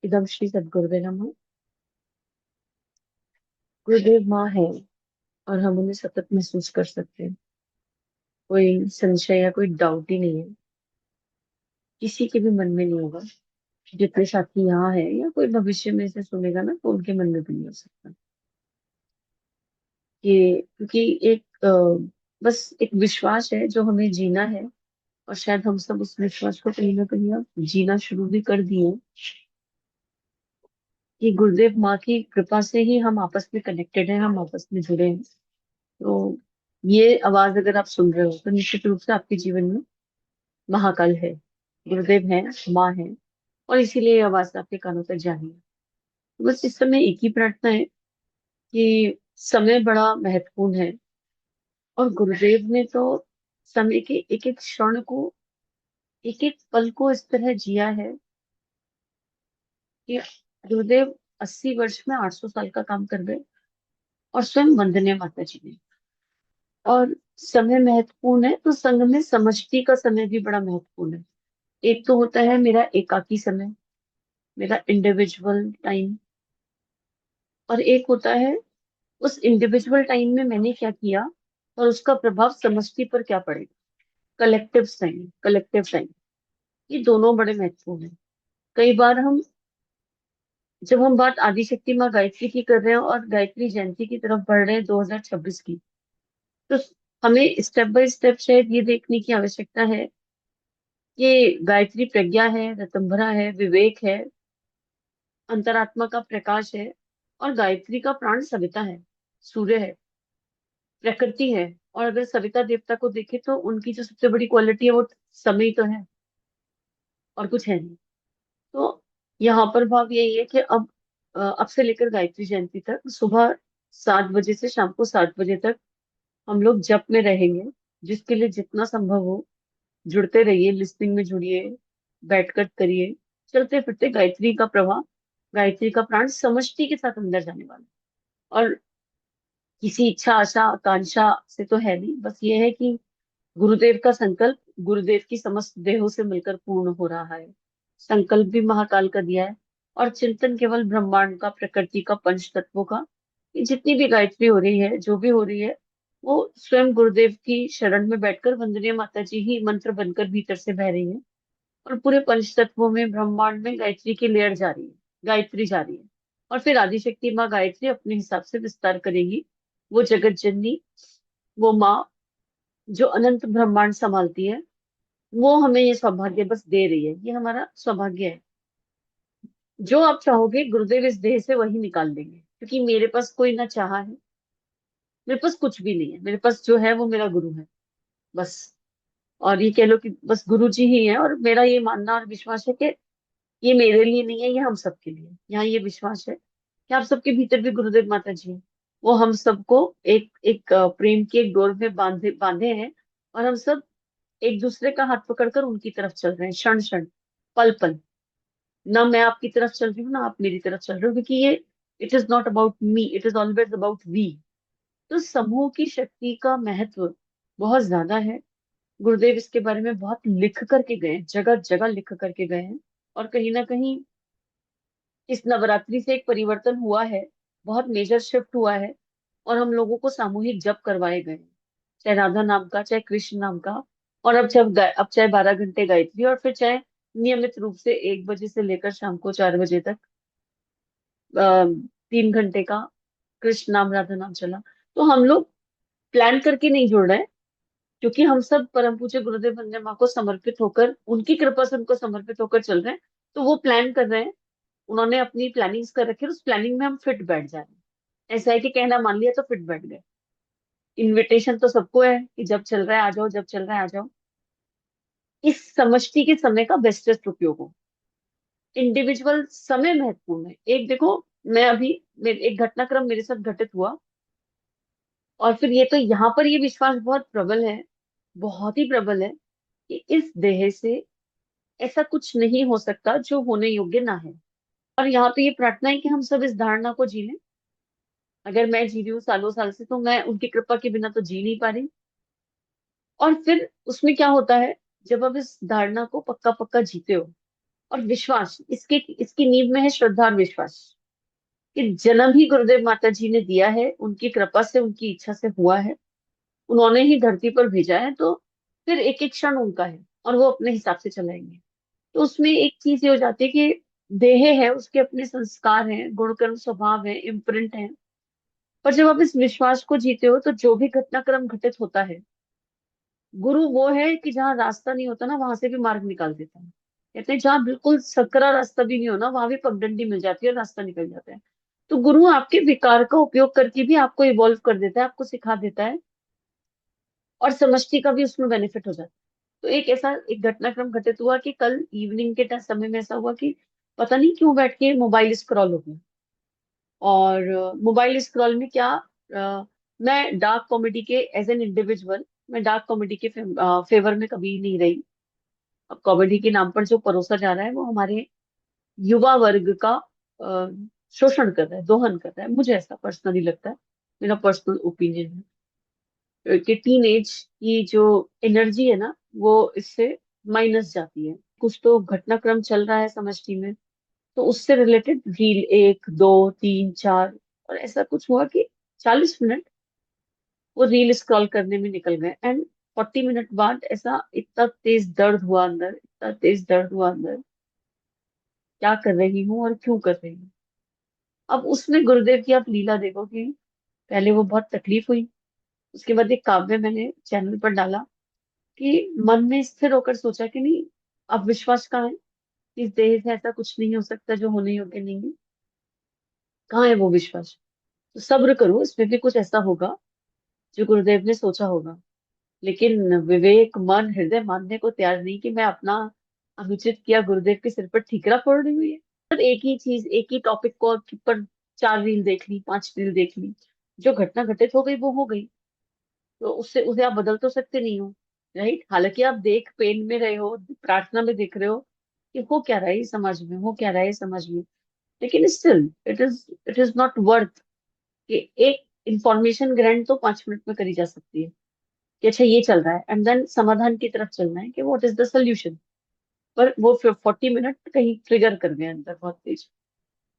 इदम श्री सद्गुरुवे नमः। गुरुदेव माँ है और हम उन्हें सतत महसूस कर सकते हैं। कोई संशय या कोई डाउट ही नहीं है, किसी के भी मन में नहीं होगा। जितने साथी यहाँ है या कोई भविष्य में इसे सुनेगा ना, तो उनके मन में भी नहीं हो सकता। ये क्योंकि एक बस एक विश्वास है जो हमें जीना है। और शायद हम सब उस विश्वास को कहीं ना कहीं अब जीना शुरू भी कर दिए हैं, कि गुरुदेव माँ की कृपा से ही हम आपस में कनेक्टेड हैं, हम आपस में जुड़े हैं। तो ये आवाज अगर आप सुन रहे हो तो निश्चित रूप से आपके जीवन में महाकाल है, गुरुदेव है, माँ है। और इसीलिए ये आवाज आपके कानों तक जा रही है। तो बस इस समय एक ही प्रार्थना है कि समय बड़ा महत्वपूर्ण है। और गुरुदेव ने तो समय के एक एक क्षण को, एक एक पल को इस तरह जिया है कि गुरुदेव 80 वर्ष में 800 साल का काम कर गए। और स्वयं वंदनीय माता जी ने। और समय महत्वपूर्ण है तो संग में समष्टि का समय भी बड़ा महत्वपूर्ण है। एक तो होता है मेरा एकाकी समय, मेरा इंडिविजुअल टाइम। और एक होता है उस इंडिविजुअल टाइम में मैंने क्या किया और उसका प्रभाव समष्टि पर क्या पड़ेगा। कलेक्टिव टाइम, कलेक्टिव टाइम, ये दोनों बड़े महत्वपूर्ण है। कई बार हम, जब हम बात आदिशक्ति माँ गायत्री की कर रहे हैं और गायत्री जयंती की तरफ बढ़ रहे हैं 2026 की, तो हमें स्टेप बाय स्टेप शायद ये देखने की आवश्यकता है कि गायत्री प्रज्ञा है, ऋतंभरा है, विवेक है, अंतरात्मा का प्रकाश है। और गायत्री का प्राण सविता है, सूर्य है, प्रकृति है। और अगर सविता देवता को देखे तो उनकी जो सबसे बड़ी क्वालिटी है वो समय तो है, और कुछ है नहीं। तो यहाँ पर भाव यही है कि अब से लेकर गायत्री जयंती तक सुबह 7 बजे से शाम को 7 बजे तक हम लोग जप में रहेंगे। जिसके लिए जितना संभव हो जुड़ते रहिए, लिस्निंग में जुड़िए, बैठकर करिए। चलते फिरते गायत्री का प्रवाह, गायत्री का प्राण समष्टि के साथ अंदर जाने वाला है। और किसी इच्छा आशा आकांक्षा से तो है नहीं, बस ये है कि गुरुदेव का संकल्प गुरुदेव की समस्त देहों से मिलकर पूर्ण हो रहा है। संकल्प भी महाकाल का दिया है। और चिंतन केवल ब्रह्मांड का, प्रकृति का, पंच तत्वों का। ये जितनी भी गायत्री हो रही है, जो भी हो रही है, वो स्वयं गुरुदेव की शरण में बैठकर वंदनीय माता जी ही मंत्र बनकर भीतर से बह रही है। और पूरे पंच तत्वों में, ब्रह्मांड में गायत्री की लेयर जा रही है, गायत्री जा रही है। और फिर आदिशक्ति माँ गायत्री अपने हिसाब से विस्तार करेगी। वो जगत जननी, वो माँ जो अनंत ब्रह्मांड संभालती है, वो हमें ये सौभाग्य बस दे रही है। ये हमारा सौभाग्य है। जो आप चाहोगे गुरुदेव इस देह से वही निकाल देंगे, क्योंकि मेरे पास कोई ना चाहा है, मेरे पास कुछ भी नहीं है। मेरे पास जो है वो मेरा गुरु है, बस। और ये कह लो कि बस गुरु जी ही है। और मेरा ये मानना और विश्वास है कि ये मेरे लिए नहीं है, ये हम सबके लिए। यहाँ ये विश्वास है कि आप सबके भीतर भी गुरुदेव माता जी हैं। वो हम सबको एक एक प्रेम की एक डोर में बांधे बांधे हैं। और हम सब एक दूसरे का हाथ पकड़कर उनकी तरफ चल रहे हैं, क्षण क्षण, पल पल। ना मैं आपकी तरफ चल रही हूँ ना आप मेरी तरफ चल रहे हो, क्योंकि ये it is not about me, it is always about we. तो समूह की शक्ति का महत्व बहुत ज्यादा है। गुरुदेव इसके बारे में बहुत लिख करके गए हैं, जगह जगह लिख करके गए हैं। और कहीं ना कहीं इस नवरात्रि से एक परिवर्तन हुआ है, बहुत मेजर शिफ्ट हुआ है। और हम लोगों को सामूहिक जप करवाए गए हैं, चाहे राधा नाम का, चाहे कृष्ण नाम का। और अब चाहे 12 घंटे गायत्री, और फिर चाहे नियमित रूप से 1 बजे से लेकर शाम को 4 बजे तक 3 घंटे का कृष्ण नाम, राधा नाम चला। तो हम लोग प्लान करके नहीं जुड़ रहे हैं, क्योंकि हम सब परम पूज्य गुरुदेव वंदना माँ को समर्पित होकर, उनकी कृपा से उनको समर्पित होकर चल रहे हैं। तो वो प्लान कर रहे हैं, उन्होंने अपनी प्लानिंग्स कर रखी है, उस प्लानिंग में हम फिट बैठ जा रहे हैं। ऐसा है कि कहना मान लिया तो फिट बैठ गए। इनविटेशन तो सबको है कि जब चल रहा है आ जाओ, जब चल रहा है आ जाओ। इस समष्टि के समय का बेस्टेस्ट उपयोग हो। इंडिविजुअल समय महत्वपूर्ण है। एक देखो, मैं अभी एक घटनाक्रम मेरे साथ घटित हुआ। और फिर ये तो यहाँ पर ये विश्वास बहुत प्रबल है, बहुत ही प्रबल है, कि इस देह से ऐसा कुछ नहीं हो सकता जो होने योग्य ना है। और यहाँ पे ये प्रार्थना है कि हम सब इस धारणा को जी लें। अगर मैं जी रही हूँ सालों साल से, तो मैं उनकी कृपा के बिना तो जी नहीं पा रही। और फिर उसमें क्या होता है, जब आप इस धारणा को पक्का पक्का जीते हो, और विश्वास, इसके इसकी नींव में है श्रद्धा और विश्वास, कि जन्म ही गुरुदेव माता जी ने दिया है, उनकी कृपा से, उनकी इच्छा से हुआ है, उन्होंने ही धरती पर भेजा है, तो फिर एक एक क्षण उनका है और वो अपने हिसाब से चलाएंगे। तो उसमें एक चीज ये हो जाती है कि देह है, उसके अपने संस्कार हैं, गुण कर्म स्वभाव है, इम्प्रिंट है। पर जब आप इस विश्वास को जीते हो तो जो भी घटनाक्रम घटित होता है, गुरु वो है कि जहाँ रास्ता नहीं होता ना, वहां से भी मार्ग निकाल देता है। कहते हैं जहाँ बिल्कुल सकरा रास्ता भी नहीं हो ना, वहां भी पगडंडी मिल जाती है और रास्ता निकल जाता है। तो गुरु आपके विकार का उपयोग करके भी आपको इवॉल्व कर देता है, आपको सिखा देता है, और समष्टि का भी उसमें बेनिफिट हो जाता है। तो एक ऐसा एक घटनाक्रम घटित हुआ कि कल इवनिंग के समय में ऐसा हुआ कि पता नहीं क्यों बैठ के मोबाइल स्क्रॉल हो गया। और मोबाइल स्क्रॉल में क्या, मैं डार्क कॉमेडी के एज एन इंडिविजुअल, मैं डार्क कॉमेडी के फेवर में कभी नहीं रही। अब कॉमेडी के नाम पर जो परोसा जा रहा है वो हमारे युवा वर्ग का अ, शोषण कर रहा है, दोहन कर रहा है, मुझे ऐसा पर्सनली लगता है। मेरा पर्सनल ओपिनियन है कि टीन एज की जो एनर्जी है ना, वो इससे माइनस जाती है। कुछ तो घटनाक्रम चल रहा है समष्टि में, तो उससे रिलेटेड रील, एक दो तीन चार, और ऐसा कुछ हुआ कि 40 मिनट वो रील स्क्रॉल करने में निकल गए। एंड 40 मिनट बाद ऐसा इतना तेज दर्द हुआ अंदर, इतना तेज दर्द हुआ अंदर, क्या कर रही हूँ और क्यों कर रही हूँ। अब उसमें गुरुदेव की आप लीला देखो कि पहले वो बहुत तकलीफ हुई, उसके बाद एक काव्य मैंने चैनल पर डाला कि मन में स्थिर होकर सोचा कि नहीं, अब विश्वास कहाँ है, इस देह से ऐसा कुछ नहीं हो सकता जो होने योग्य नहीं है। कहाँ है वो विश्वास? तो सब्र करो, इसमें भी कुछ ऐसा होगा जो गुरुदेव ने सोचा होगा। लेकिन विवेक, मन, हृदय मानने को तैयार नहीं कि मैं अपना अनुचित किया गुरुदेव के सिर पर ठीकरा फोड़ रही हुई है। पर एक ही चीज, एक ही टॉपिक को पर 4 रील देख ली, 5 रील देख ली, जो घटना घटित हो गई वो हो गई। तो उससे उसे आप बदल तो सकते नहीं हो, राइट? हालांकि आप देख पेन में रहे हो, प्रार्थना में देख रहे हो कि हो क्या रहा है इस समाज में, हो क्या रहा है इस समाज में, लेकिन still it is not worth कि एक इंफॉर्मेशन ग्रहण तो 5 मिनट में करी जा सकती है कि अच्छा ये चल रहा है, एंड देन समाधान की तरफ चलना है कि व्हाट इज द सोल्यूशन। पर वो 40 मिनट कहीं ट्रिगर कर गए अंदर बहुत तेज,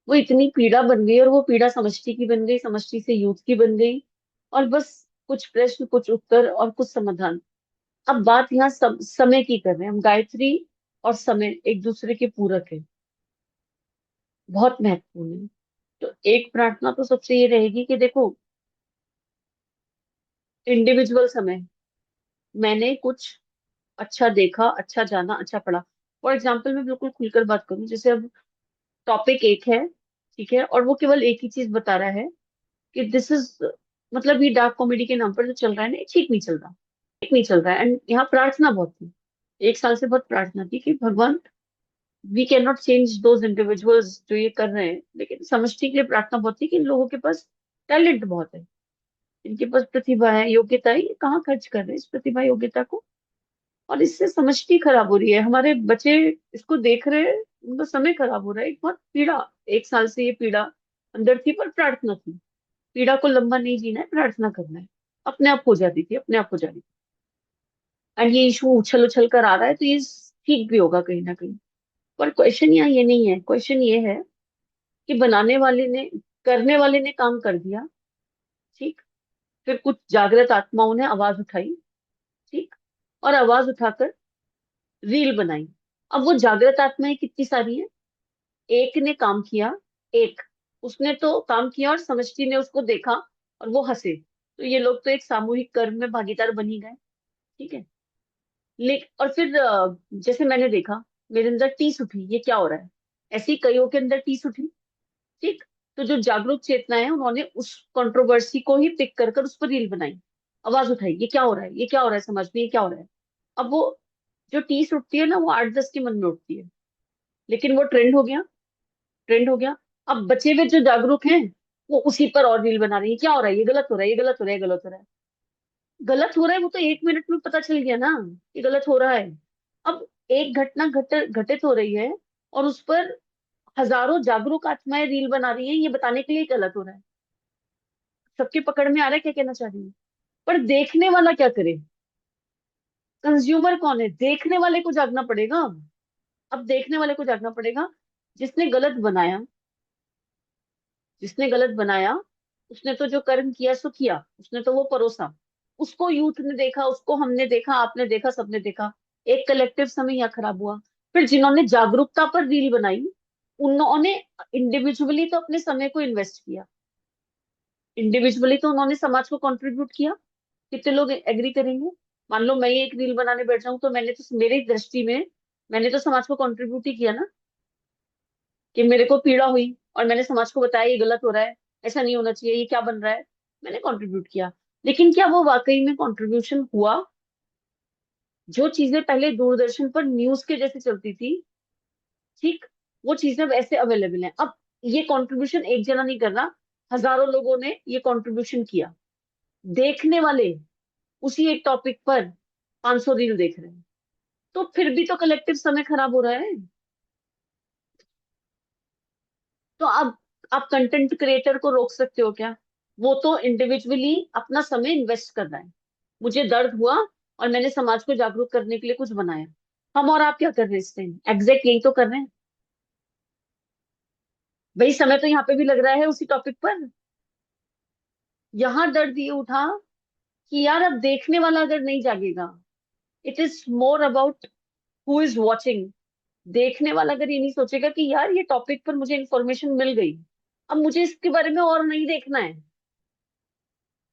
वो इतनी पीड़ा बन गई, और वो पीड़ा समष्टि की बन गई, समष्टि से यूथ की बन गई, और बस कुछ प्रश्न, कुछ उत्तर और कुछ समाधान। अब बात यहाँ समय की कर रहे हैं हम। गायत्री और समय एक दूसरे के पूरक है, बहुत महत्वपूर्ण है। तो एक प्रार्थना तो सबसे ये रहेगी कि देखो, इंडिविजुअल समय, मैंने कुछ अच्छा देखा, अच्छा जाना, अच्छा पढ़ा। फॉर एग्जाम्पल मैं बिल्कुल खुलकर बात करूं, जैसे अब टॉपिक एक है, ठीक है, और वो केवल एक ही चीज बता रहा है कि दिस इज, मतलब ये डार्क कॉमेडी के नाम पर जो चल रहा है ना, ये ठीक नहीं चल रहा, ठीक नहीं चल रहा है। एंड यहाँ प्रार्थना बहुत थी, 1 साल से बहुत प्रार्थना थी कि भगवान, we can not change those individuals जो ये कर रहे हैं, लेकिन समष्टि के लिए प्रार्थना बहुत थी कि इन लोगों के पास टैलेंट बहुत है, इनके पास प्रतिभा है, योग्यता है, ये कहाँ खर्च कर रहे हैं इस प्रतिभा योग्यता को, और इससे समष्टि खराब हो रही है। हमारे बच्चे इसको देख रहे हैं, उनका समय खराब हो रहा है। एक बहुत पीड़ा, 1 साल से ये पीड़ा अंदर थी, पर प्रार्थना थी। पीड़ा को लंबा नहीं जीना है, प्रार्थना करना है। अपने आप हो जाती थी, अपने आप हो जाती थी। एंड ये इशू उछल उछल कर आ रहा है, तो ये ठीक भी होगा कहीं ना कहीं। पर क्वेश्चन यहाँ ये नहीं है, क्वेश्चन ये है कि बनाने वाले ने, करने वाले ने काम कर दिया, ठीक, फिर कुछ जागृत आत्माओं ने आवाज उठाई, ठीक, और आवाज उठाकर रील बनाई। अब वो जागृत आत्माएं कितनी सारी हैं? एक ने काम किया, एक, उसने तो काम किया और समष्टि ने उसको देखा और वो हंसे, तो ये लोग तो एक सामूहिक कर्म में भागीदार बन ही गए, ठीक है। लेकिन और फिर जैसे मैंने देखा, मेरे अंदर टीस उठी, ये क्या हो रहा है, ऐसे ही कईयों के अंदर टीस उठी, ठीक। तो जो जागरूक चेतना है, उन्होंने उस कंट्रोवर्सी को ही पिक कर कर उस पर रील बनाई, आवाज उठाई, ये क्या हो रहा है, ये क्या हो रहा है समाज में, ये क्या हो रहा है। अब वो जो टीस उठती है ना, वो 8-10 के मन में उठती है, लेकिन वो ट्रेंड हो गया, ट्रेंड हो गया। अब बचे हुए जो जागरूक हैं, वो उसी पर और रील बना रही है, क्या हो रहा है, ये गलत हो रहा है, ये गलत हो रहा है, ये गलत हो रहा है। गलत हो रहा है वो तो 1 मिनट में पता चल गया ना कि गलत हो रहा है। अब एक घटना घटित हो रही है, और उस पर हजारों जागरूक आत्माएं रील बना रही हैं, ये बताने के लिए गलत हो रहा है। सबके पकड़ में आ रहा है क्या कहना चाह रही है। पर देखने वाला क्या करे? कंज्यूमर कौन है? देखने वाले को जागना पड़ेगा। अब देखने वाले को जागना पड़ेगा। जिसने गलत बनाया, जिसने गलत बनाया, उसने तो जो कर्म किया सो किया, उसने तो वो परोसा। उसको यूथ ने देखा, उसको हमने देखा, आपने देखा, सबने देखा। एक कलेक्टिव समय यहाँ खराब हुआ। फिर जिन्होंने जागरूकता पर रील बनाई, उन्होंने इंडिविजुअली तो अपने समय को इन्वेस्ट किया, इंडिविजुअली तो उन्होंने समाज को कंट्रीब्यूट किया। कितने लोग एग्री करेंगे? मान लो मैं ये एक रील बनाने बैठ जाऊं, तो मैंने तो, मेरी दृष्टि में, मैंने तो समाज को कंट्रीब्यूट ही किया ना। कि मेरे को पीड़ा हुई और मैंने समाज को बताया ये गलत हो रहा है, ऐसा नहीं होना चाहिए, ये क्या बन रहा है। मैंने कंट्रीब्यूट किया। लेकिन क्या वो वाकई में कंट्रीब्यूशन हुआ? जो चीजें पहले दूरदर्शन पर न्यूज के जैसे चलती थी, ठीक, वो चीजें अब ऐसे अवेलेबल हैं। अब ये कंट्रीब्यूशन एक जना नहीं कर रहा, हजारों लोगों ने ये कंट्रीब्यूशन किया। देखने वाले उसी एक टॉपिक पर 500 रील देख रहे हैं। तो फिर भी तो कलेक्टिव समय खराब हो रहा है। तो अब आप कंटेंट क्रिएटर को रोक सकते हो क्या? वो तो इंडिविजुअली अपना समय इन्वेस्ट कर रहा है। मुझे दर्द हुआ और मैंने समाज को जागरूक करने के लिए कुछ बनाया। हम और आप क्या कर रहे हैं इस टाइम? एग्जैक्ट यही तो कर रहे हैं। वही समय तो यहाँ पे भी लग रहा है उसी टॉपिक पर। यहाँ दर्द ये उठा कि यार अब देखने वाला अगर नहीं जागेगा, it is more about who is watching. देखने वाला अगर ये नहीं सोचेगा कि यार ये टॉपिक पर मुझे इंफॉर्मेशन मिल गई, अब मुझे इसके बारे में और नहीं देखना है।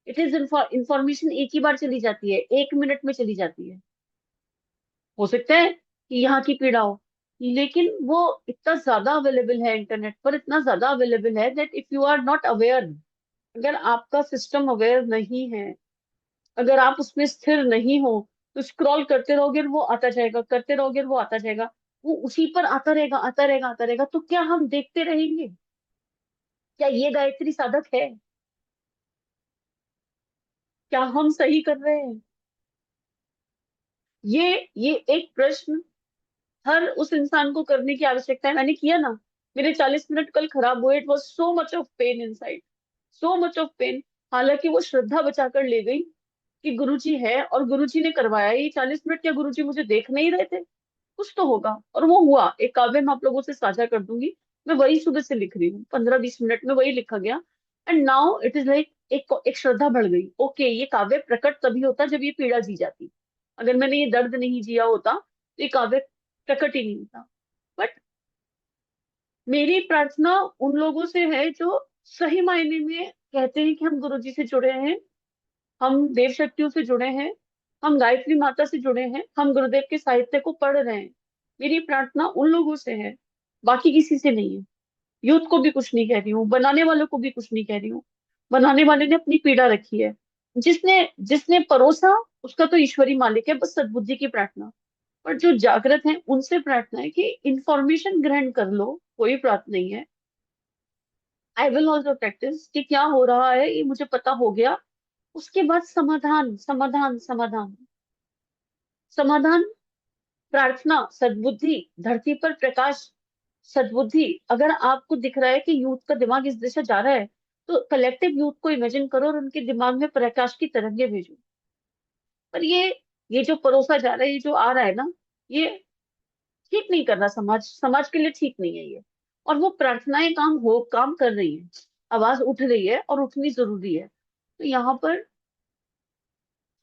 इट इज इंफॉर्मेशन एक ही बार चली जाती है, 1 मिनट में चली जाती है। हो सकता है कि यहाँ की पीड़ा हो, लेकिन वो इतना ज्यादा अवेलेबल है इंटरनेट पर, इतना ज्यादा अवेलेबल है that if you are not aware, अगर आपका सिस्टम अवेयर नहीं है, अगर आप उसमें स्थिर नहीं हो, तो स्क्रॉल करते रहोगे और वो आता जाएगा, करते रहोगे और वो आता जाएगा। वो उसी पर आता रहेगा, आता रहेगा, आता रहेगा। तो क्या हम देखते रहेंगे? क्या ये गायत्री साधक है? क्या हम सही कर रहे हैं? ये एक प्रश्न हर उस इंसान को करने की आवश्यकता है। मैंने किया ना, मेरे 40 मिनट कल खराब हुए। It was so much of pain inside, so much of pain. हालांकि वो श्रद्धा बचा कर ले गई कि गुरुजी है और गुरुजी ने करवाया। ये 40 मिनट क्या गुरुजी मुझे देख नहीं रहे थे? कुछ तो होगा। और वो हुआ। एक काव्य मैं आप लोगों से साझा कर दूंगी। मैं वही सुबह से लिख रही हूँ, 15-20 मिनट में वही लिखा गया। And now it is like एक श्रद्धा बढ़ गई। ओके, ये काव्य प्रकट तभी होता जब ये पीड़ा जी जाती। अगर मैंने ये दर्द नहीं जिया होता तो ये काव्य प्रकट ही नहीं होता। बट मेरी प्रार्थना उन लोगों से है जो सही मायने में कहते हैं कि हम गुरु जी से जुड़े हैं, हम देव शक्तियों से जुड़े हैं, हम गायत्री माता से जुड़े हैं, हम गुरुदेव के साहित्य को पढ़ रहे हैं। मेरी प्रार्थना उन लोगों से है, बाकी किसी से नहीं है। यूथ को भी कुछ नहीं कह रही हूँ, बनाने वालों को भी कुछ नहीं कह रही हूँ। बनाने वाले ने अपनी पीड़ा रखी है। जिसने जिसने परोसा, उसका तो ईश्वरी मालिक है। बस सद्बुद्धि की प्रार्थना। पर जो जागृत हैं उनसे प्रार्थना है कि इंफॉर्मेशन ग्रहण कर लो, कोई बात नहीं है। आई विल ऑल्सो प्रैक्टिस कि क्या हो रहा है ये मुझे पता हो गया। उसके बाद समाधान, समाधान, समाधान, समाधान। प्रार्थना, सद्बुद्धि, धरती पर प्रकाश, सद्बुद्धि। अगर आपको दिख रहा है कि यूथ का दिमाग इस दिशा जा रहा है, तो कलेक्टिव यूथ को इमेजिन करो और उनके दिमाग में प्रकाश की तरंगे भेजो। पर ये जो परोसा जा रहा है, ये जो आ रहा है ना, ये ठीक नहीं कर रहा। समाज समाज के लिए ठीक नहीं है ये। और वो प्रार्थनाएं काम कर रही है। आवाज उठ रही है और उठनी जरूरी है। तो यहाँ पर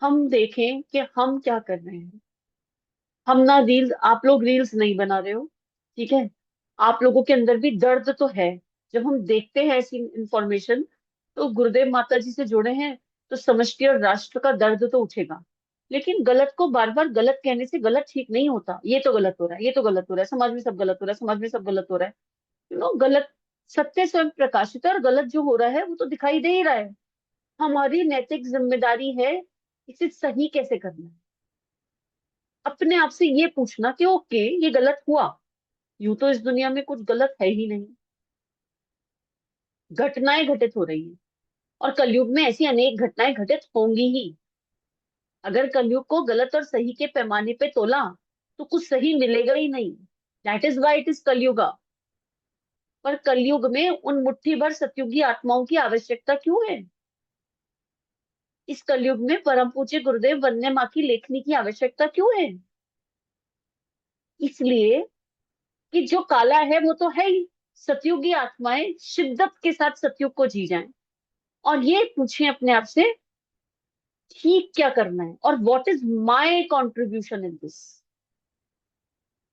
हम देखें कि हम क्या कर रहे हैं। हम ना रील्स, आप लोग रील्स नहीं बना रहे हो, ठीक है। आप लोगों के अंदर भी दर्द तो है। जब हम देखते हैं ऐसी इंफॉर्मेशन, तो गुरुदेव माता जी से जुड़े हैं, तो समष्टि और राष्ट्र का दर्द तो उठेगा। लेकिन गलत को बार बार गलत कहने से गलत ठीक नहीं होता। ये तो गलत हो रहा है, ये तो गलत हो रहा है, समाज में सब गलत हो रहा है, समाज में सब गलत हो रहा है। गलत, सत्य स्वयं प्रकाशित है और गलत जो हो रहा है वो तो दिखाई दे ही रहा है। हमारी नैतिक जिम्मेदारी है इसे सही कैसे करना है। अपने आप से ये पूछना कि ओके, ये गलत हुआ। यूं तो इस दुनिया में कुछ गलत है ही नहीं, घटनाएं घटित हो रही हैं। और कलयुग में ऐसी अनेक घटनाएं घटित होंगी ही। अगर कलयुग को गलत और सही के पैमाने पे तोला, तो कुछ सही मिलेगा ही नहीं। That is why it is Kalyuga. पर कलयुग में उन मुट्ठी भर सतयुगी आत्माओं की आवश्यकता क्यों है? इस कलयुग में परम पूज्य गुरुदेव वंदे माँ की लेखनी की आवश्यकता क्यों है? इसलिए कि जो काला है वो तो है ही, सतयुगी आत्माएं शिद्दत के साथ सतयुग को जी जाएं, और ये पूछें अपने आप से, ठीक क्या करना है, और what is my contribution in this.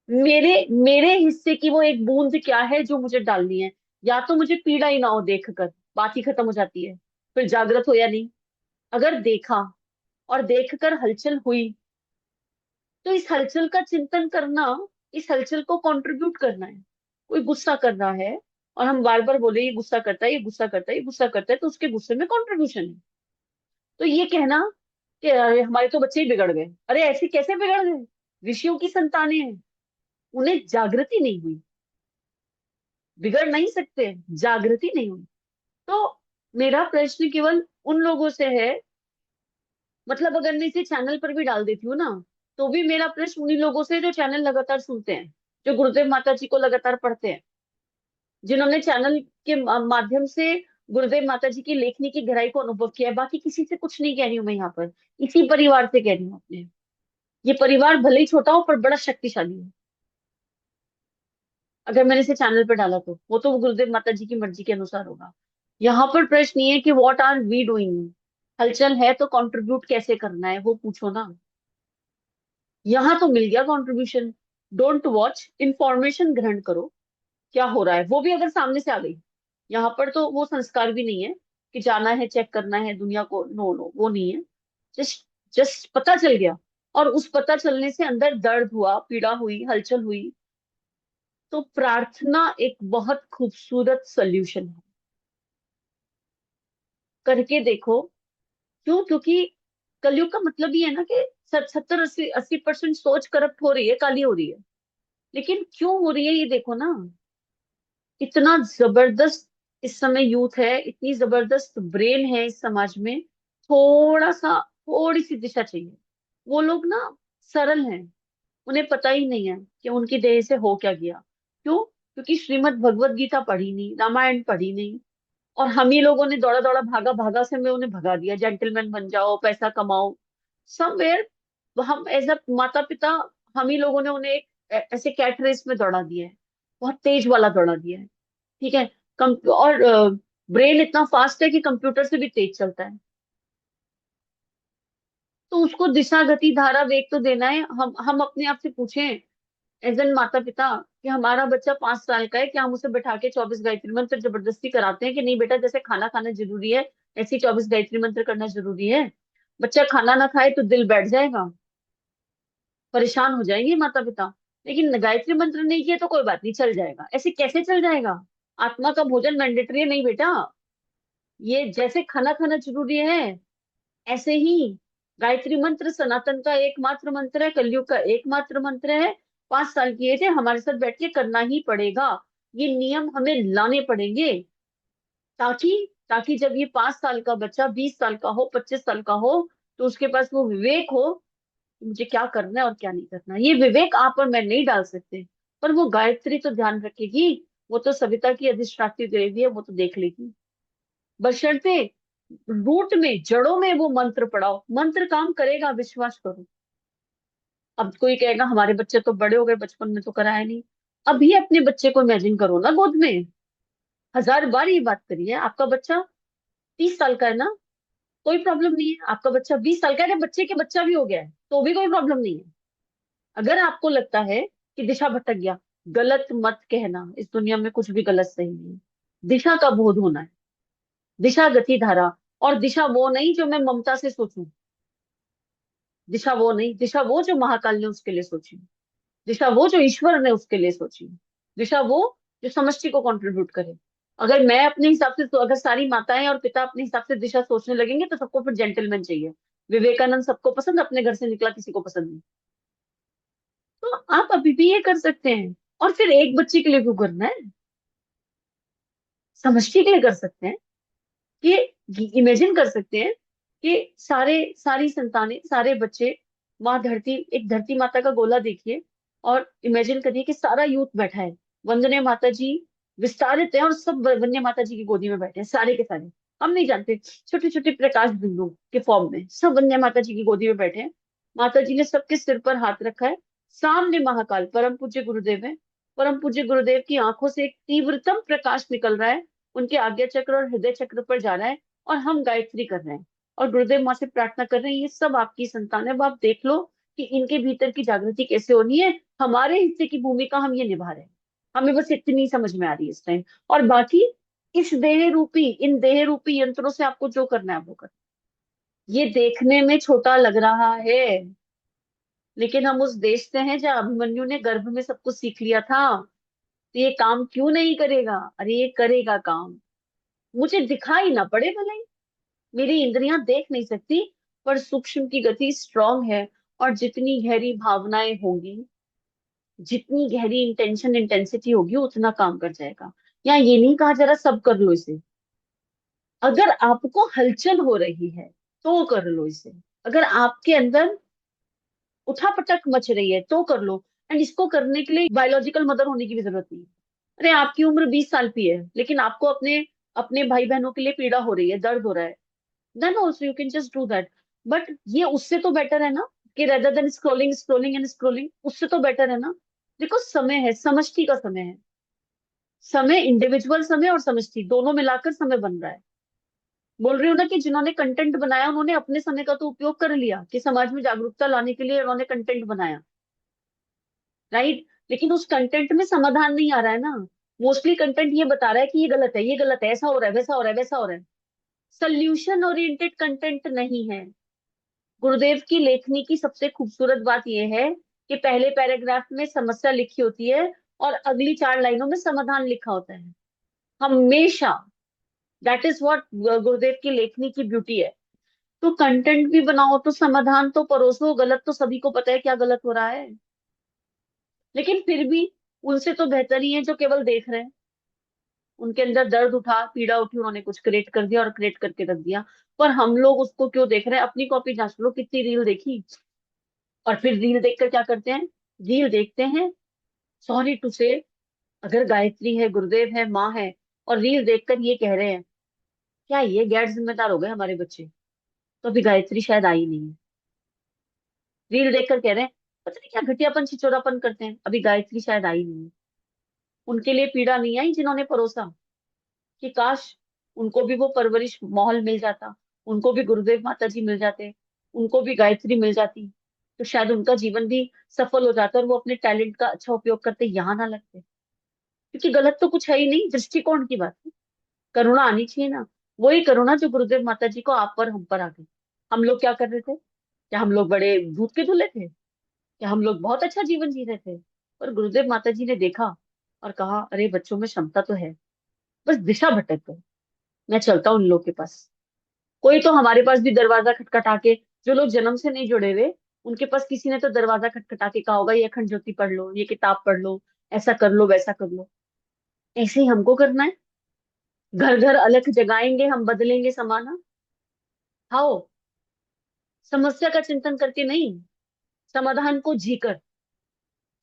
मेरे मेरे हिस्से की वो एक बूंद क्या है जो मुझे डालनी है। या तो मुझे पीड़ा ही ना हो देखकर, बात ही खत्म हो जाती है, फिर जागृत हो या नहीं। अगर देखा और देखकर हलचल हुई, तो इस हलचल का चिंतन करना, इस हलचल को कंट्रीब्यूट करना है। कोई गुस्सा कर रहा है और हम बार बार बोले ये गुस्सा करता है, ये गुस्सा करता है, ये गुस्सा करता है, तो उसके गुस्से में कंट्रीब्यूशन है। तो ये कहना कि अरे हमारे तो बच्चे ही बिगड़ गए, अरे ऐसे कैसे बिगड़ गए, ऋषियों की संतानें हैं, उन्हें जागृति नहीं हुई। बिगड़ नहीं सकते, जागृति नहीं हुई। तो मेरा प्रश्न केवल उन लोगों से है, मतलब अगर मैं इसे चैनल पर भी डाल देती हूँ ना, तो भी मेरा प्रश्न उन्हीं लोगों से जो चैनल लगातार सुनते हैं, जो गुरुदेव माता जी को लगातार पढ़ते हैं, जिन्होंने चैनल के माध्यम से गुरुदेव माता जी की लेखनी की गहराई को अनुभव किया है। बाकी किसी से कुछ नहीं कह रही हूँ मैं यहाँ पर, इसी परिवार से कह रही हूँ अपने। ये परिवार भले ही छोटा हो पर बड़ा शक्तिशाली है। अगर मैंने इसे चैनल पे डाला तो वो तो गुरुदेव माता जी की मर्जी के अनुसार होगा। यहाँ पर प्रश्न ये है कि व्हाट आर वी डूइंग। हलचल है तो कंट्रीब्यूट कैसे करना है वो पूछो ना। यहाँ तो मिल गया कंट्रीब्यूशन। डोंट वॉच, इंफॉर्मेशन ग्रहण करो, क्या हो रहा है वो भी अगर सामने से आ गई। यहाँ पर तो वो संस्कार भी नहीं है कि जाना है चेक करना है दुनिया को, नो नो वो नहीं है। जस्ट जस्ट पता चल गया, और उस पता चलने से अंदर दर्द हुआ, पीड़ा हुई, हलचल हुई, तो प्रार्थना एक बहुत खूबसूरत सोल्यूशन है। करके देखो। क्यों? क्योंकि कलयुग का मतलब ही है ना कि 70-80% सोच करप्ट हो रही है, काली हो रही है। लेकिन क्यों हो रही है ये देखो ना। इतना जबरदस्त इस समय यूथ है, इतनी जबरदस्त ब्रेन है इस समाज में। थोड़ा सा, थोड़ी सी दिशा चाहिए। वो लोग ना सरल हैं, उन्हें पता ही नहीं है कि उनकी देह से हो क्या गया। क्यों? क्योंकि श्रीमद् भगवत गीता पढ़ी नहीं, रामायण पढ़ी नहीं, और हम ही लोगों ने दौड़ा दौड़ा भागा भागा से में उन्हें भगा दिया। जेंटलमैन बन जाओ, पैसा कमाओ, समवेयर। हम एज अ माता पिता, हम ही लोगों ने उन्हें एक ऐसे कैट रेस में दौड़ा दिया है, बहुत तेज वाला दौड़ा दिया है। ठीक है। कम और ब्रेन इतना फास्ट है कि कंप्यूटर से भी तेज चलता है। तो उसको दिशा गति धारा वेग तो देना है। हम अपने आप से पूछें, एज एन माता पिता, कि हमारा बच्चा 5 साल का है, क्या हम उसे बैठा के 24 गायत्री मंत्र जबरदस्ती कराते हैं कि नहीं बेटा जैसे खाना खाना जरूरी है, ऐसे ही 24 गायत्री मंत्र करना जरूरी है। बच्चा खाना ना खाए तो दिल बैठ जाएगा, परेशान हो जाएंगे माता पिता। लेकिन गायत्री मंत्र नहीं किया तो कोई बात नहीं, चल जाएगा। ऐसे कैसे चल जाएगा? आत्मा का भोजन मैंडेटरी है नहीं बेटा। ये जैसे खाना खाना जरूरी है, ऐसे ही गायत्री मंत्र सनातन का एकमात्र मंत्र है, कलयुग का एकमात्र मंत्र है। 5 साल की एज है, हमारे साथ बैठ के करना ही पड़ेगा। ये नियम हमें लाने पड़ेंगे, ताकि ताकि जब ये 5 साल का बच्चा 20 साल का हो, 25 साल का हो, तो उसके पास वो विवेक हो कि मुझे क्या करना है और क्या नहीं करना। ये विवेक आप और मैं नहीं डाल सकते, पर वो गायत्री तो ध्यान रखेगी। वो तो सविता की अधिष्ठात्री देवी है, वो तो देख लेगी। बशर्ते रूट में, जड़ों में वो मंत्र पढ़ाओ, मंत्र काम करेगा, विश्वास करो। अब कोई कहेगा हमारे बच्चे तो बड़े हो गए, बचपन में तो कराया नहीं। अभी अपने बच्चे को इमेजिन करो ना गोद में। 1000 बार ये बात करी है। आपका बच्चा 30 साल का है ना, कोई प्रॉब्लम नहीं है। आपका बच्चा 20 साल का है, अरे बच्चे के बच्चा भी हो गया है तो भी कोई प्रॉब्लम नहीं है। अगर आपको लगता है कि दिशा भटक गया, गलत मत कहना। इस दुनिया में कुछ भी गलत सही नहीं है। दिशा का बोध होना है, दिशा गति धारा। और दिशा वो नहीं जो मैं ममता से सोचूं, दिशा वो नहीं, दिशा वो जो महाकाल ने उसके लिए सोची, दिशा वो जो ईश्वर ने उसके लिए सोची, दिशा वो जो समष्टि को कंट्रीब्यूट करे। अगर मैं अपने हिसाब से, तो अगर सारी माताएं और पिता अपने हिसाब से दिशा सोचने लगेंगे तो सबको फिर जेंटलमैन चाहिए। विवेकानंद सबको पसंद, अपने घर से निकला किसी को पसंद नहीं। तो आप अभी भी ये कर सकते हैं। और फिर एक बच्चे के लिए क्यों करना है? समष्टि के लिए कर सकते हैं। कि इमेजिन कर सकते हैं कि सारी संतानें, सारे बच्चे, माँ धरती, एक धरती माता का गोला देखिए, और इमेजिन करिए कि सारा यूथ बैठा है। वंदने माता जी विस्तारित है और सब वंदने माता जी की गोदी में बैठे हैं, सारे के सारे। हम नहीं जानते, छोटे छोटे प्रकाश बिंदु के फॉर्म में सब वंदने माता जी की गोदी में बैठे हैं। माता जी ने सबके सिर पर हाथ रखा है। सामने महाकाल परम पूज्य गुरुदेव है, परम पूज्य गुरुदेव की आंखों से एक तीव्रतम प्रकाश निकल रहा है, उनके आज्ञा चक्र और हृदय चक्र पर जा रहा है, और हम गायत्री कर रहे हैं और गुरुदेव माँ से प्रार्थना कर रहे हैं। ये सब आपकी संतान है। अब आप देख लो कि इनके भीतर की जागृति कैसे होनी है। हमारे हिस्से की भूमिका हम ये निभा रहे हैं। हमें बस इतनी समझ में आ रही है इस टाइम। और बाकी इस इन देह रूपी यंत्रों से आपको जो करना है वो कर। ये देखने में छोटा लग रहा है, लेकिन हम उस देश से हैं जहाँ अभिमन्यु ने गर्भ में सब कुछ सीख लिया था। तो ये काम क्यों नहीं करेगा? अरे ये करेगा काम, मुझे दिखाई ना पड़े भले ही। मेरी इंद्रियां देख नहीं सकती, पर सूक्ष्म की गति स्ट्रांग है। और जितनी गहरी भावनाएं होंगी, जितनी गहरी इंटेंसिटी होगी, उतना काम कर जाएगा। या ये नहीं कहा जरा सब कर लो इसे। अगर आपको हलचल हो रही है तो कर लो इसे। अगर आपके अंदर उठापटक मच रही है तो कर लो। एंड इसको करने के लिए बायोलॉजिकल मदर होने की भी जरूरत नहीं है। अरे आपकी उम्र 20 साल की है, लेकिन आपको अपने अपने भाई बहनों के लिए पीड़ा हो रही है, दर्द हो रहा है, then also you can just do that. But ये उससे तो बेटर है ना, कि rather than scrolling scrolling and scrolling, उससे तो बेटर है ना। देखो समय है, समष्टि का समय है। समय, इंडिविजुअल समय और समष्टि दोनों मिलाकर समय बन रहा है। बोल रही हूँ ना कि जिन्होंने कंटेंट बनाया उन्होंने अपने समय का तो उपयोग कर लिया, कि समाज में जागरूकता लाने के लिए उन्होंने कंटेंट बनाया, राइट। लेकिन उस कंटेंट में समाधान नहीं आ रहा है ना। मोस्टली कंटेंट ये बता रहा है कि ये गलत है, ये गलत है, ऐसा हो रहा है, वैसा हो रहा है, वैसा हो रहा है। सोल्यूशन ओरिएंटेड कंटेंट नहीं है। गुरुदेव की लेखनी की सबसे खूबसूरत बात यह है कि पहले पैराग्राफ में समस्या लिखी होती है और अगली 4 लाइनों में समाधान लिखा होता है, हमेशा। दैट इज व्हाट गुरुदेव की लेखनी की ब्यूटी है। तो कंटेंट भी बनाओ तो समाधान तो परोसो। गलत तो सभी को पता है क्या गलत हो रहा है, लेकिन फिर भी उनसे तो बेहतर ही है जो केवल देख रहे हैं। उनके अंदर दर्द उठा, पीड़ा उठी, उन्होंने कुछ क्रिएट कर दिया और क्रिएट करके रख दिया। पर हम लोग उसको क्यों देख रहे हैं? अपनी कॉपी जांच लो, कितनी रील देखी। और फिर रील देखकर क्या करते हैं? रील देखते हैं, सॉरी टू से, अगर गायत्री है, गुरुदेव है, माँ है, और रील देखकर ये कह रहे हैं, क्या ये गैर जिम्मेदार हो गए हमारे बच्चे, तो अभी गायत्री शायद आई नहीं है। रील देखकर कह रहे हैं, पता नहीं क्या घटियापन छिचोरापन करते हैं, अभी गायत्री शायद आई नहीं है। उनके लिए पीड़ा नहीं आई जिन्होंने परोसा, कि काश उनको भी वो परवरिश माहौल मिल जाता, उनको भी गुरुदेव माता जी मिल जाते, उनको भी गायत्री मिल जाती, तो शायद उनका जीवन भी सफल हो जाता और वो अपने टैलेंट का अच्छा उपयोग करते, यहाँ ना लगते। क्योंकि गलत तो कुछ है ही नहीं, दृष्टिकोण की बात है। करुणा आनी चाहिए ना। वही करुणा जो गुरुदेव माता जी को आप पर, हम पर आ गई। हम लोग क्या कर रहे थे? क्या हम लोग बड़े दूध के धुले थे? क्या हम लोग बहुत अच्छा जीवन जी रहे थे? पर गुरुदेव माता जी ने देखा और कहा, अरे बच्चों में क्षमता तो है, बस दिशा भटक गई। मैं चलता हूँ उन लोग के पास। कोई तो हमारे पास भी दरवाजा खटखटा के, जो लोग जन्म से नहीं जुड़े हुए, उनके पास किसी ने तो दरवाजा खटखटा के कहा होगा, ये अखंड ज्योति पढ़ लो, ये किताब पढ़ लो, ऐसा कर लो, वैसा कर लो। ऐसे ही हमको करना है। घर घर अलख जगाएंगे हम, बदलेंगे समाना। हाओ, समस्या का चिंतन करके नहीं, समाधान को जीकर।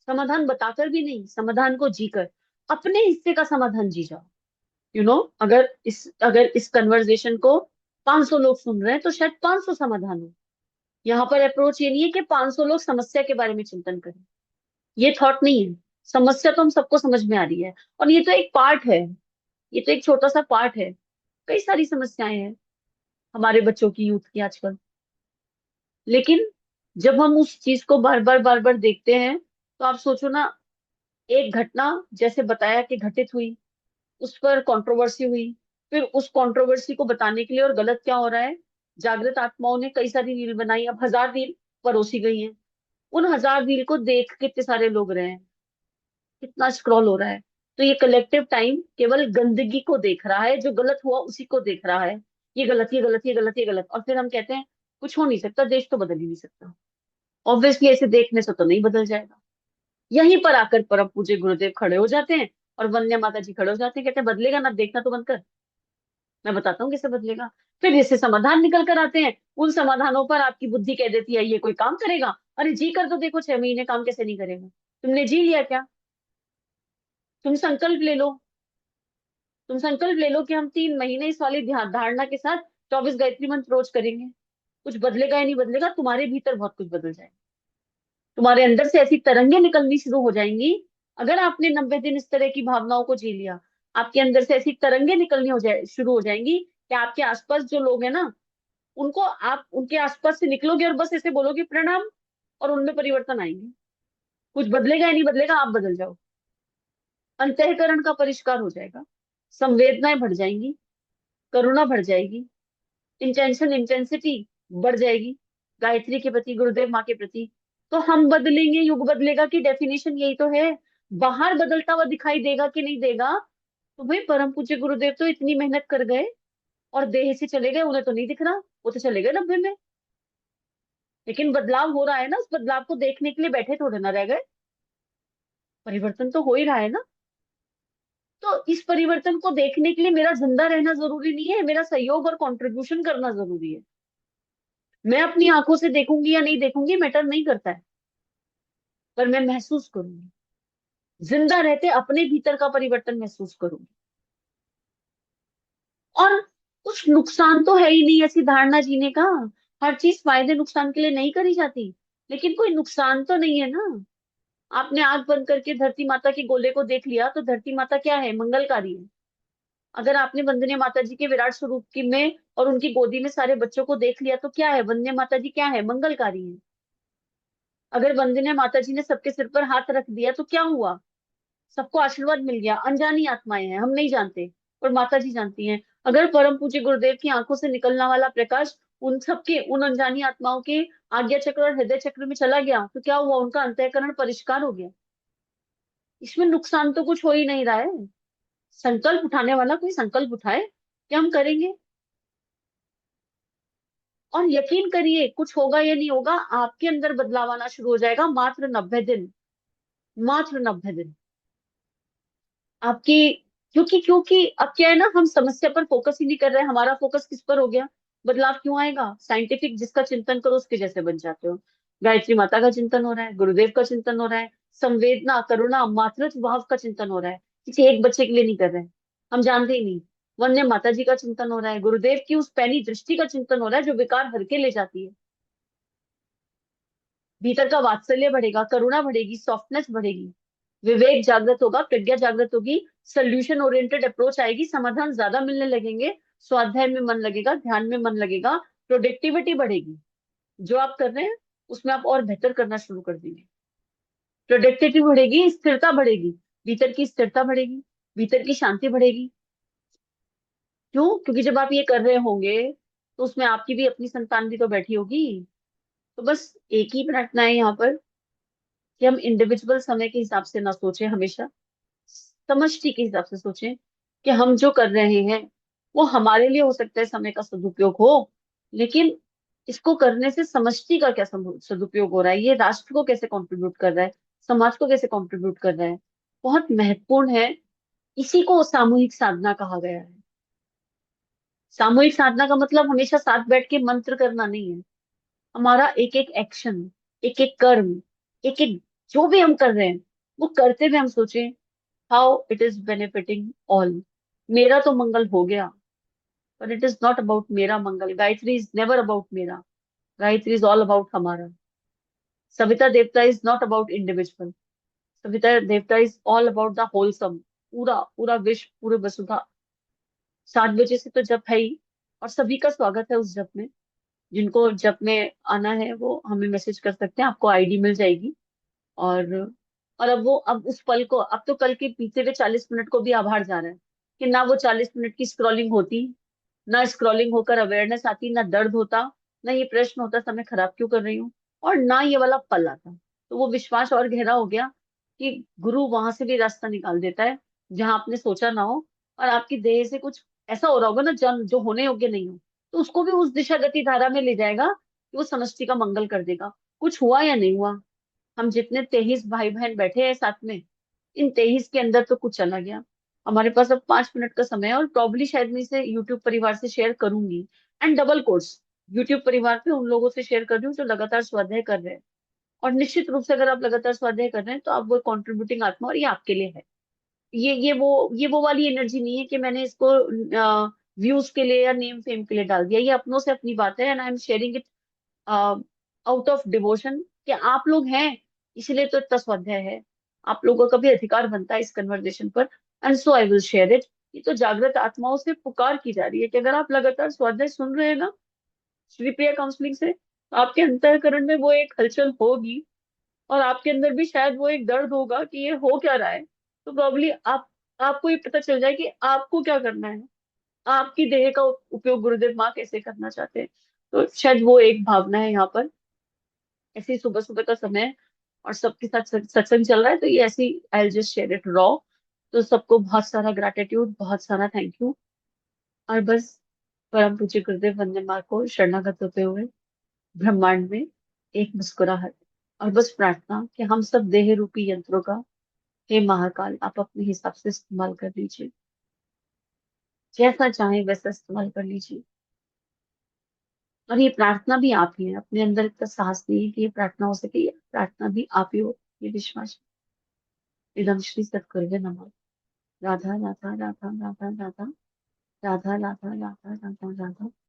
समाधान बताकर भी नहीं, समाधान को जीकर। अपने हिस्से का समाधान जी जाओ। अगर इस कन्वर्सेशन को 500 लोग सुन रहे हैं तो शायद 500 समाधान हो। यहाँ पर अप्रोच ये नहीं है कि 500 लोग समस्या के बारे में चिंतन करें। ये थॉट नहीं है। समस्या तो हम सबको समझ में आ रही है, और ये तो एक पार्ट है। ये तो एक छोटा सा पार्ट है। कई सारी समस्याएं हैं हमारे बच्चों की, यूथ की आजकल। लेकिन जब हम उस चीज को बार बार देखते हैं, तो आप सोचो ना, एक घटना जैसे बताया कि घटित हुई, उस पर कंट्रोवर्सी हुई, फिर उस कंट्रोवर्सी को बताने के लिए, और गलत क्या हो रहा है, जागृत आत्माओं ने कई सारी रील बनाई, अब 1000 रील परोसी गई हैं। उन 1000 रील को देख कितने सारे लोग रहे हैं, कितना स्क्रॉल हो रहा है। तो ये कलेक्टिव टाइम केवल गंदगी को देख रहा है, जो गलत हुआ उसी को देख रहा है। ये गलत, ये गलत, ये गलत, ये गलत, और फिर हम कहते हैं कुछ हो नहीं सकता, देश तो बदल ही नहीं सकता। ऑब्वियसली ऐसे देखने से तो नहीं बदल जाएगा। यहीं पर आकर परम पूज्य गुरुदेव खड़े हो जाते हैं, और वंदे माता जी खड़े हो जाते हैं, कहते हैं बदलेगा ना, देखना तो बंद कर, मैं बताता हूँ कैसे बदलेगा। फिर इससे समाधान निकल कर आते हैं। उन समाधानों पर आपकी बुद्धि कह देती है ये कोई काम करेगा? अरे जी कर, तो देखो 6 महीने काम कैसे नहीं करेगा। तुमने जी लिया क्या? तुम संकल्प ले लो। तुम संकल्प ले लो कि हम 3 महीने इस वाली ध्यान धारणा के साथ 24 गायत्री मंत्र रोज करेंगे। कुछ बदलेगा या नहीं बदलेगा, तुम्हारे भीतर बहुत कुछ बदल जाएगा। तुम्हारे अंदर से ऐसी तरंगे निकलनी शुरू हो जाएंगी, अगर आपने 90 दिन इस तरह की भावनाओं को जी लिया, आपके अंदर से ऐसी तरंगे निकलनी हो जाए शुरू हो जाएंगी कि आपके आसपास जो लोग हैं ना, उनको आप उनके आसपास से निकलोगे और बस ऐसे बोलोगे प्रणाम, और उनमें परिवर्तन आएंगे। कुछ बदलेगा या नहीं बदलेगा, आप बदल जाओ। अंतःकरण का परिष्कार हो जाएगा, संवेदनाएं बढ़ जाएंगी, करुणा बढ़ जाएगी, इंटेंसिटी बढ़ जाएगी गायत्री के प्रति, गुरुदेव माँ के प्रति। तो हम बदलेंगे, युग बदलेगा की डेफिनेशन यही तो है। बाहर बदलता हुआ दिखाई देगा कि नहीं देगा, तो भाई परम पूज्य गुरुदेव तो इतनी मेहनत कर गए और देह से चले गए, उन्हें तो नहीं दिख रहा, वो तो चले गए 90 में। लेकिन बदलाव हो रहा है ना, उस बदलाव को देखने के लिए बैठे थोड़े ना रह गए, परिवर्तन तो हो ही रहा है ना। तो इस परिवर्तन को देखने के लिए मेरा जिंदा रहना जरूरी नहीं है, मेरा सहयोग और कंट्रीब्यूशन करना जरूरी है। मैं अपनी आंखों से देखूंगी या नहीं देखूंगी मैटर नहीं करता है, पर मैं महसूस करूंगी, जिंदा रहते अपने भीतर का परिवर्तन महसूस करूंगी। और कुछ नुकसान तो है ही नहीं, ऐसी धारणा जीने का। हर चीज फायदे नुकसान के लिए नहीं करी जाती, लेकिन कोई नुकसान तो नहीं है ना। आपने आंख बंद करके धरती माता के गोले को देख लिया, तो धरती माता क्या है, मंगलकारी है। अगर आपने वंदनीय माता जी के विराट स्वरूप की में और उनकी गोदी में सारे बच्चों को देख लिया, तो क्या है, वंदनीय माता जी क्या है, मंगलकारी है। अगर वंदनीय माता जी ने सबके सिर पर हाथ रख दिया तो क्या हुआ, सबको आशीर्वाद मिल गया। अनजानी आत्माएं हैं, हम नहीं जानते, और माता जी जानती हैं। अगर परम पूज्य गुरुदेव की आंखों से निकलने वाला प्रकाश उन सबके, उन अनजानी आत्माओं के आज्ञा चक्र और हृदय चक्र में चला गया, तो क्या हुआ, उनका अंतःकरण परिष्कार हो गया। इसमें नुकसान तो कुछ हो ही नहीं रहा है। संकल्प उठाने वाला कोई संकल्प उठाए कि हम करेंगे, और यकीन करिए कुछ होगा या नहीं होगा, आपके अंदर बदलाव आना शुरू हो जाएगा। मात्र 90 दिन, मात्र 90 दिन आपकी। क्योंकि अब क्या है ना, हम समस्या पर फोकस ही नहीं कर रहे हैं, हमारा फोकस किस पर हो गया। बदलाव क्यों आएगा, साइंटिफिक जिसका चिंतन करो उसके जैसे बन जाते हो। गायत्री माता का चिंतन हो रहा है, गुरुदेव का चिंतन हो रहा है, संवेदना करुणा मातृत्व भाव का चिंतन हो रहा है, किसी एक बच्चे के लिए नहीं कर रहे हैं, हम जानते ही नहीं। वन्य माता जी का चिंतन हो रहा है, गुरुदेव की उस पैनी दृष्टि का चिंतन हो रहा है जो विकार हर के ले जाती है। भीतर का वात्सल्य बढ़ेगा, करुणा बढ़ेगी, सॉफ्टनेस बढ़ेगी, विवेक जागृत होगा, प्रज्ञा जागृत होगी, सोल्यूशन ओरिएंटेड अप्रोच आएगी, समाधान ज्यादा मिलने लगेंगे, स्वाध्याय में मन लगेगा, ध्यान में मन लगेगा, प्रोडक्टिविटी बढ़ेगी। जो आप कर रहे हैं उसमें आप और बेहतर करना शुरू कर देंगे। प्रोडक्टिविटी बढ़ेगी, स्थिरता बढ़ेगी, भीतर की स्थिरता बढ़ेगी, भीतर की शांति बढ़ेगी। क्यों, क्योंकि जब आप ये कर रहे होंगे तो उसमें आपकी भी अपनी संतान भी तो बैठी होगी। तो बस एक ही प्रार्थना है यहाँ पर, कि हम इंडिविजुअल समय के हिसाब से ना सोचें, हमेशा समष्टि के हिसाब से सोचें कि हम जो कर रहे हैं वो हमारे लिए हो सकता है समय का सदुपयोग हो, लेकिन इसको करने से समष्टि का क्या सदुपयोग हो रहा है, ये राष्ट्र को कैसे कंट्रीब्यूट कर रहा है, समाज को कैसे कंट्रीब्यूट कर रहा है, बहुत महत्वपूर्ण है। इसी को सामूहिक साधना कहा गया है। सामूहिक साधना का मतलब हमेशा साथ बैठ के मंत्र करना नहीं है। हमारा एक एक एक्शन, एक एक कर्म, एक एक जो भी हम कर रहे हैं, वो करते हुए हम सोचें how it is benefiting all. मेरा तो मंगल हो गया, पर इट इज नॉट अबाउट मेरा मंगल। गायत्री इज नेवर अबाउट मेरा, गायत्री इज ऑल अबाउट हमारा। सविता देवता is not about individual, Savita देवता is all about the wholesome, पूरा पूरा विश्व, पूरे वसुधा। 7 बजे से तो जप है ही, और सभी का स्वागत है उस जप में। जिनको जप में आना है वो हमें मैसेज कर सकते हैं, आपको आईडी मिल जाएगी। और और अब वो, अब उस पल को, अब तो कल के बीते हुए 40 मिनट को भी आभार जा रहा है कि ना वो 40 मिनट की स्क्रॉलिंग होती, ना स्क्रॉलिंग होकर अवेयरनेस आती, ना दर्द होता, ना ये प्रश्न होता समय खराब क्यों कर रही हूँ, और ना ये वाला पल आता। तो वो विश्वास और गहरा हो गया कि गुरु वहां से भी रास्ता निकाल देता है जहां आपने सोचा ना हो। और आपकी देह से कुछ ऐसा हो रहा होगा ना जन जो होने योग्य नहीं हो, तो उसको भी उस दिशा गति धारा में ले जाएगा कि वो समष्टि का मंगल कर देगा। कुछ हुआ या नहीं हुआ, हम जितने 23 भाई बहन बैठे हैं साथ में, इन 23 के अंदर तो कुछ चला गया। हमारे पास अब 5 मिनट का समय है, और प्रॉब्ली शायद मैं इसे यूट्यूब परिवार से शेयर करूंगी। एंड डबल कोर्स यूट्यूब परिवार पे उन लोगों से शेयर कर रही हूँ जो लगातार स्वाध्याय कर रहे हैं। और निश्चित रूप से अगर आप लगातार स्वाध्याय कर रहे हैं तो आप वो कंट्रीब्यूटिंग आत्मा, और ये आपके लिए है। ये वो वाली एनर्जी नहीं है कि मैंने इसको व्यूज के लिए या नेम फेम के लिए डाल दिया। ये अपनों से अपनी बात है, and I am sharing it out of devotion, कि आप लोग हैं इसलिए तो इतना स्वाध्याय है। आप लोगों का भी अधिकार बनता है इस कन्वर्सेशन पर, and so I will share it. ये तो जागृत आत्माओं से पुकार की जा रही है कि अगर आप लगातार स्वाध्याय सुन रहे हैं ना श्री प्रिया काउंसलिंग से, तो आपके अंतःकरण में वो एक हलचल होगी, और आपके अंदर भी शायद वो एक दर्द होगा कि ये हो क्या रहा है। तो प्रॉब्ली आपको ये पता चल जाए कि आपको क्या करना है, आपकी देह का उपयोग गुरुदेव माँ कैसे करना चाहते हैं। तो शायद वो एक भावना है यहाँ पर। ऐसे ही सुबह सुबह का समय है, और सबके साथ सत्संग चल रहा है, तो ये ऐसी I just share it raw. तो सबको बहुत सारा ग्रैटिट्यूड, बहुत सारा थैंक यू। और बस परम पूज्य गुरुदेव वंदे माँ को शरणागत होते हुए ब्रह्मांड में एक मुस्कुराहट, और बस प्रार्थना कि हम सब देह रूपी यंत्रों का, हे महाकाल आप अपने हिसाब से इस्तेमाल कर लीजिए, जैसा चाहे वैसा इस्तेमाल कर लीजिए। और ये प्रार्थना भी आप ही है, अपने अंदर इतना साहस नहीं है कि ये प्रार्थना हो सके, ये प्रार्थना भी आप ही हो, ये विश्वास। इदम श्री सद्गुरुवे नमः। राधा राधा राधा राधा राधा, राधा राधा राधा राधा राधा राधा।